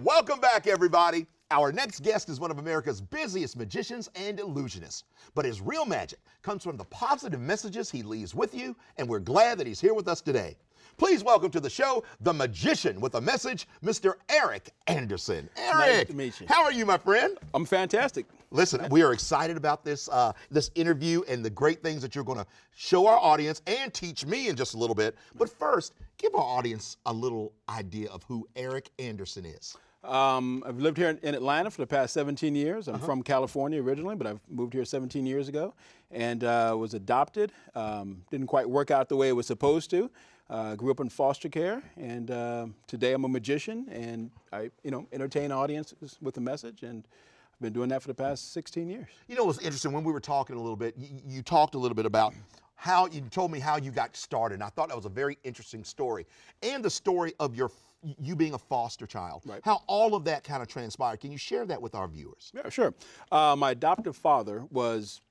Welcome back, everybody. Our next guest is one of America's busiest magicians and illusionists. But his real magic comes from the positive messages he leaves with you, and we're glad that he's here with us today. Please welcome to the show, the magician with a message, Mr. Eric Anderson. Eric, nice to meet you. How are you, my friend? I'm fantastic. Listen, we are excited about this this interview and the great things that you're going to show our audience and teach me in just a little bit. But first, give our audience a little idea of who Eric Anderson is. I've lived here in Atlanta for the past 17 years. I'm from California originally, but I've moved here 17 years ago and was adopted. Didn't quite work out the way it was supposed to. Grew up in foster care, and today I'm a magician, and I, entertain audiences with a message, and I've been doing that for the past 16 years. You know, it was interesting when we were talking a little bit. You talked a little bit about how you told me how you got started. And I thought that was a very interesting story, and the story of you being a foster child. Right. How all of that kind of transpired. Can you share that with our viewers? Yeah, sure. My adoptive father was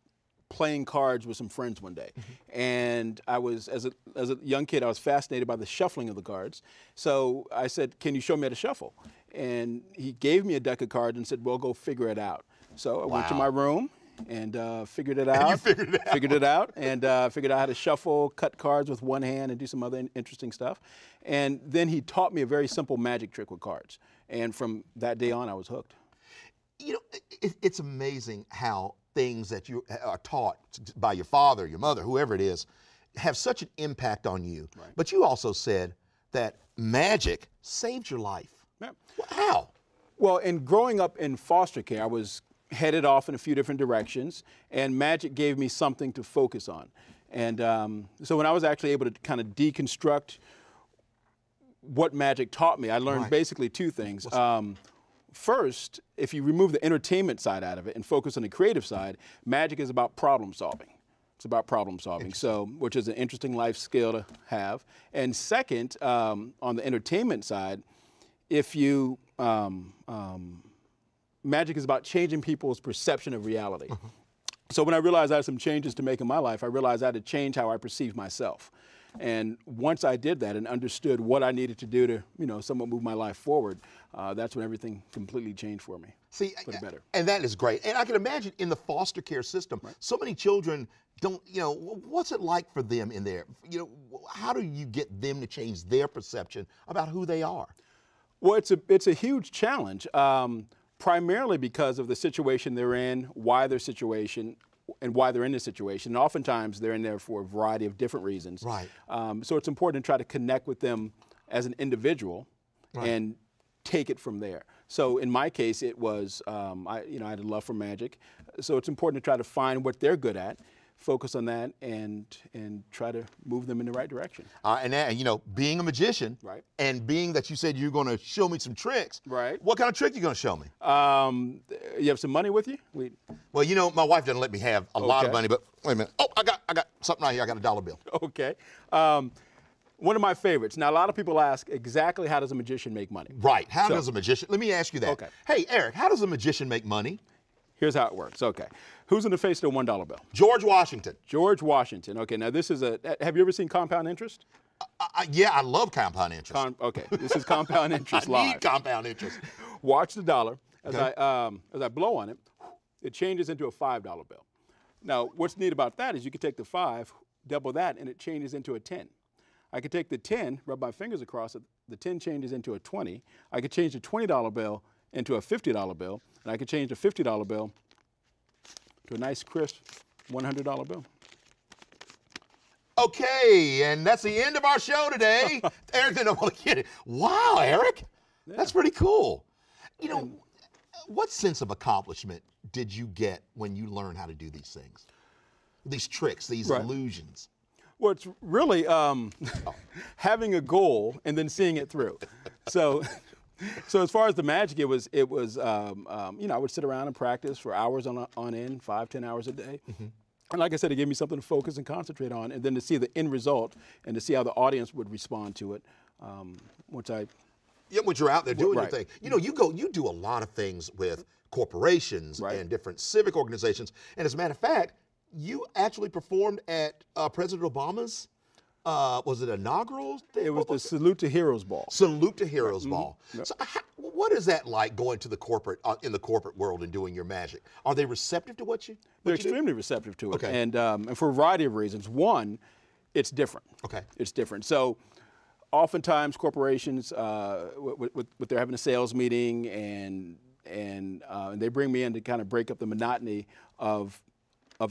playing cards with some friends one day, and I was, as a young kid, I was fascinated by the shuffling of the cards. So I said, "Can you show me how to shuffle?" And he gave me a deck of cards and said, "Well, go figure it out." So I went to my room and figured it out. And you figured it out. Figured it out, and figured out how to shuffle, cut cards with one hand, and do some other interesting stuff. And then he taught me a very simple magic trick with cards. And from that day on, I was hooked. You know, it's amazing how things that you are taught by your father, your mother, whoever it is, have such an impact on you. Right. But you also said that magic saved your life. Yeah. How? Well, in growing up in foster care, I was headed off in a few different directions, and magic gave me something to focus on. And so when I was actually able to kind of deconstruct what magic taught me, I learned basically two things. First, if you remove the entertainment side out of it and focus on the creative side, magic is about problem solving. It's about problem solving, so which is an interesting life skill to have. And second, on the entertainment side, if you magic is about changing people's perception of reality. So when I realized I had some changes to make in my life, I realized I had to change how I perceive myself. And once I did that and understood what I needed to do to, somewhat move my life forward, that's when everything completely changed for me. See, for the better. And that is great. And I can imagine in the foster care system, so many children don't, what's it like for them in there? How do you get them to change their perception about who they are? Well, it's a huge challenge, primarily because of the situation they're in, why their situation, and why they're in this situation. And oftentimes they're in there for a variety of different reasons. Right. So it's important to try to connect with them as an individual and take it from there. So in my case, it was, I had a love for magic. So it's important to try to find what they're good at, focus on that, and try to move them in the right direction. And being a magician, and being that you said you're going to show me some tricks, what kind of trick are you going to show me? You have some money with you? Well, my wife doesn't let me have a lot of money, but wait a minute. Oh, I got something right here. I got a dollar bill. Okay. One of my favorites. Now, a lot of people ask, exactly how does a magician make money? Right. How does a magician? Let me ask you that. Okay. Hey, Eric, how does a magician make money? Here's how it works. Okay. Who's in the face of the $1 bill? George Washington. George Washington. Okay. Now, this is have you ever seen compound interest? Yeah, I love compound interest. Okay. This is compound interest live. I need compound interest. Watch the dollar. As I blow on it, it changes into a $5 bill. Now, what's neat about that is you can take the 5, double that, and it changes into a 10. I could take the 10, rub my fingers across it, the 10 changes into a 20. I could change the $20 bill into a $50 bill, and I could change the $50 bill to a nice, crisp $100 bill. Okay, and that's the end of our show today. Eric didn't want to get it. Wow, Eric, that's pretty cool. What sense of accomplishment did you get when you learned how to do these things? These tricks, these illusions? Well, it's really having a goal and then seeing it through. So as far as the magic, it was I would sit around and practice for hours on end, 5-10 hours a day. And like I said, it gave me something to focus and concentrate on, and then to see the end result and to see how the audience would respond to it once you're out there doing your thing. You do a lot of things with corporations and different civic organizations. And as a matter of fact, you actually performed at President Obama's was it inaugural? It was the Salute to Heroes Ball. Salute to Heroes Ball. Yep. So what is that like going to the corporate, in the corporate world and doing your magic? Are they receptive to what you They're do? extremely receptive to it. Okay. And for a variety of reasons. One, it's different. Okay. It's different. So oftentimes corporations, they're having a sales meeting and they bring me in to kind of break up the monotony of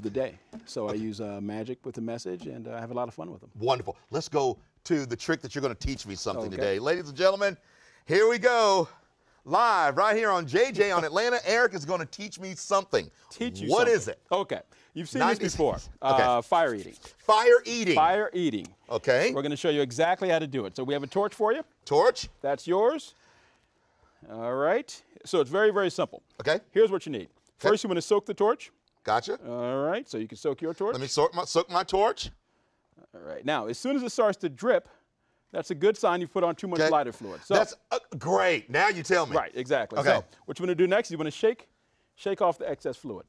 the day. So I use magic with the message, and I have a lot of fun with them. Wonderful. Let's go to the trick that you're going to teach me something Okay. today. Ladies and gentlemen, here we go. Live right here on JJ on Atlanta. Eric is going to teach me something. Teach you What something. is it? Okay. You've seen 90 this before. Okay. Fire eating. Fire eating. Fire eating. Okay. We're going to show you exactly how to do it. So we have a torch for you. Torch. That's yours. All right. So it's very, very simple. Okay. Here's what you need. First, you want to soak the torch. Gotcha. All right. So you can soak your torch. Let me soak my torch. All right. Now, as soon as it starts to drip, that's a good sign you've put on too much Okay. lighter fluid. So, That's great. Now you tell me. right. Exactly. Okay. So what you want to do next, you want to shake off the excess fluid.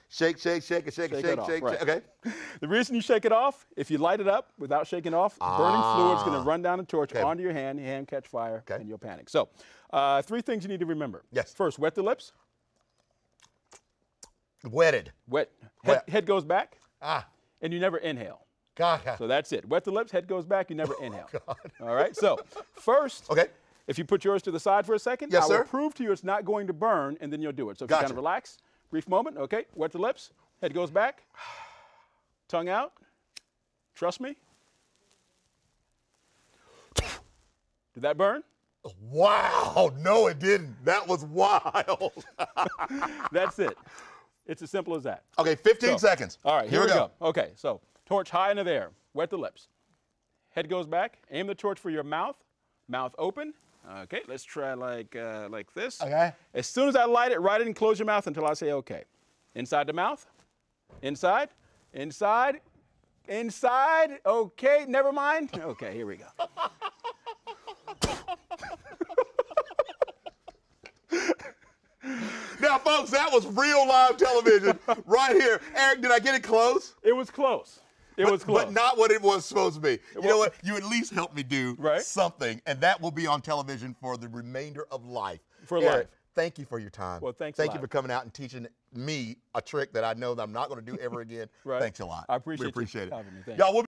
Shake, shake, shake it, shake it, Shake shake, it off, shake, right. shake. Okay. The reason you shake it off, if you light it up without shaking off, burning fluid's going to run down the torch Okay. onto your hand catch fire, Okay. and you'll panic. So 3 things you need to remember. Yes. First, wet the lips. Wetted. Wet. Wet. Head goes back, Ah. and you never inhale. God. So that's it. Wet the lips, head goes back, you never inhale. All right? So first, Okay. if you put yours to the side for a second, Yes, I will sir. prove to you it's not going to burn, and then you'll do it. So if you Gotcha. kind of relax, brief moment, okay, wet the lips, head goes back, tongue out. Trust me. Did that burn? Wow. No, it didn't. That was wild. That's it. It's as simple as that. Okay, 15 So, seconds. All right, here we go. Okay, so torch high into the air, wet the lips. Head goes back, aim the torch for your mouth open. Okay, let's try like this. Okay. As soon as I light it, right in and close your mouth until I say okay. Inside the mouth, inside, inside, inside. Okay, never mind. Okay, here we go. Now, folks, that was real live television right here. Eric, did I get it close? It was close. It was close. But not what it was supposed to be. You know what? You at least helped me do Right. something, and that will be on television for the remainder of life. For Eric, life. thank you for your time. Well, thanks a Thank you lot. for coming out and teaching me a trick that I know that I'm not going to do ever again. Right. Thanks a lot. I appreciate We you appreciate it. having me. Thank Y'all, we'll